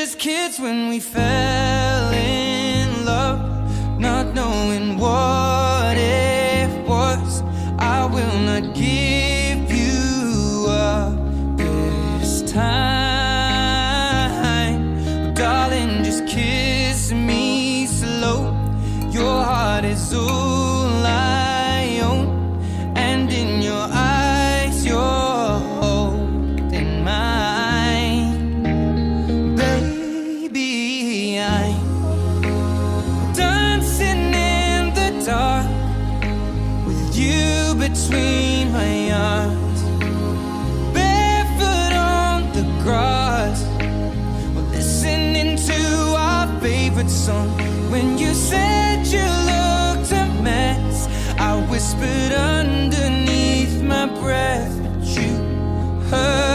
just kids when we fell in love, not knowing what it was. I will not give you up this time, but darling, just kiss me slow. Your heart is all I own, and in your eyes you're holding mine. Baby, I'm dancing in the dark with you between my arms, barefoot on the grass, we're listening to our favorite song. When you said you looked a mess, I whispered underneath my breath, but you heard